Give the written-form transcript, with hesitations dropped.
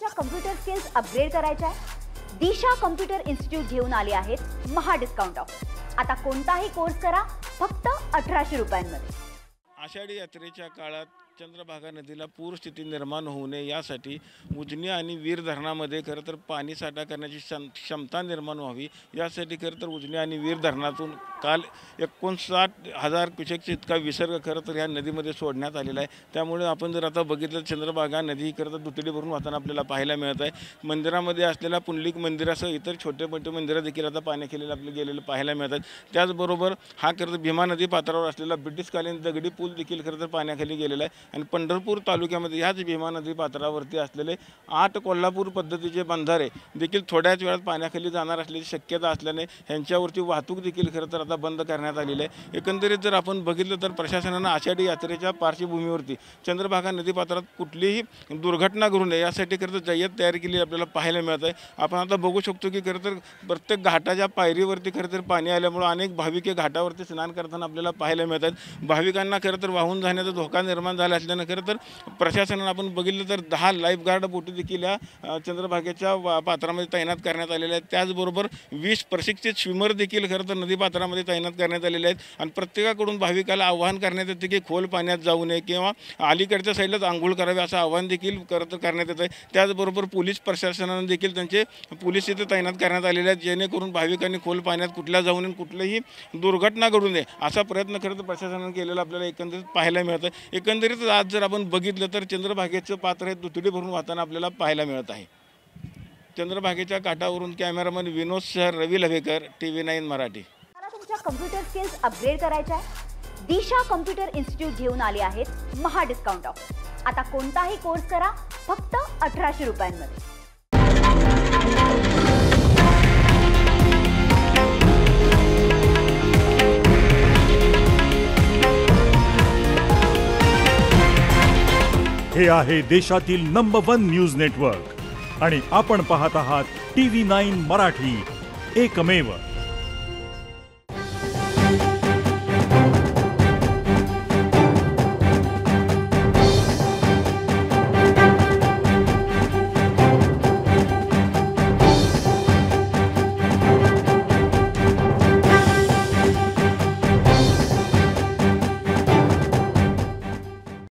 तुमच्या computer skills upgrade करायच्या आहे? दिशा कम्प्युटर इन्स्टिट्यूट घेऊन आले आहेत महा डिस्काउंट ऑफर। आता कोणताही कोर्स करा फक्त 1800 रुपयांमध्ये। आषाढी यात्रेच्या काळात चंद्रभागा नदीला पूरस्थिती निर्माण होऊ नये यासाठी उजनी आणि वीर धरणामध्ये खरं तर पाणी साठा करण्याची क्षमता निर्माण व्हावी यासाठी खरं तर उजनी आणि वीर धरणातून काल 59,000 क्युसेकचा इतका विसर्ग खरं तर ह्या नदीमध्ये सोडण्यात आलेला आहे। त्यामुळे आपण जर आता बघितलं चंद्रभागा नदी खरं तर दुतडी भरून वाहताना आपल्याला पाहायला मिळत आहे। मंदिरामध्ये असलेला पुंडलिक मंदिरासह इतर छोटे मोठे मंदिरं देखील आता पाण्याखाली आपले गेलेले पाहायला मिळतात। त्याचबरोबर हा खरं तर भीमा नदी पात्रावर असलेला ब्रिटिशकालीन दगडी पूल देखील खरं तर पाण्याखाली गेलेला आहे आणि पंढरपूर तालुक्यामध्ये ह्याच भीमा नदी पात्रावरती असलेले 8 कोल्हापूर पद्धतीचे बंधारे देखील थोड्याच वेळात पाण्याखाली जाणार असल्याची शक्यता असल्याने ह्यांच्यावरती वाहतूक देखील खरं तर आता बंद करण्यात आलेली आहे। एकंदरीत जर आपण बघितलं तर प्रशासनानं आषाढी यात्रेच्या पार्श्वभूमीवरती चंद्रभागा नदीपात्रात कुठलीही दुर्घटना घडू नये यासाठी खरं तर जय्यत तयारी केली आपल्याला पाहायला मिळत आहे। आपण आता बघू शकतो की खरं तर प्रत्येक घाटाच्या पायरीवरती खरं तर पाणी आल्यामुळे अनेक भाविक भाविके स्नान करताना आपल्याला पाहायला मिळतात। भाविकांना खरं तर वाहून जाण्याचा धोका निर्माण झाला असल्यानं खरं तर प्रशासनानं आपण बघितलं तर 10 लाईफ गार्ड बोटी देखील या चंद्रभागेच्या पात्रामध्ये तैनात करण्यात आलेल्या आहेत। त्याचबरोबर 20 प्रशिक्षित स्विमर देखील खरं तर नदी पात्रामध्ये तैनात करण्यात आलेले आहेत आणि प्रत्येकाकडून भाविकाला आवाहन करण्यात येते की खोल पाण्यात जाऊ नये किंवा अलीकडच्या साईडलाच आंघोळ करावे असं आवाहन देखील करण्यात येतं आहे। त्याचबरोबर पोलीस प्रशासनानं देखील त्यांचे पोलीस इथे तैनात करण्यात आलेले आहेत जेणेकरून भाविकांनी खोल पाण्यात कुठल्या जाऊ नये कुठलीही दुर्घटना घडू नये असा प्रयत्न खरं तर प्रशासनानं केलेला आपल्याला एकंदरीत पाहायला मिळतं आहे। एकंदरीत आज जर आपण बघितलं तर चंद्रभागेचं पात्र हे दुतडी भरून वाहताना आपल्याला पाहायला मिळत आहे। चंद्रभागेच्या काठावरून कॅमेरामन विनोद सर, रवी लवेकर, TV9 मराठी। तुमच्या कम्प्युटर स्किल्स अपग्रेड करायच्या आहे? दिशा कम्प्युटर इन्स्टिट्यूट घेऊन आले आहेत महा डिस्काउंट ऑफर। आता कोणताही कोर्स करा फक्त 1800 रुपयांमध्ये। हे आहे देशातील नंबर 1 न्यूज नेटवर्क आणि आपण पाहत आहात TV9 मराठी, एकमेव।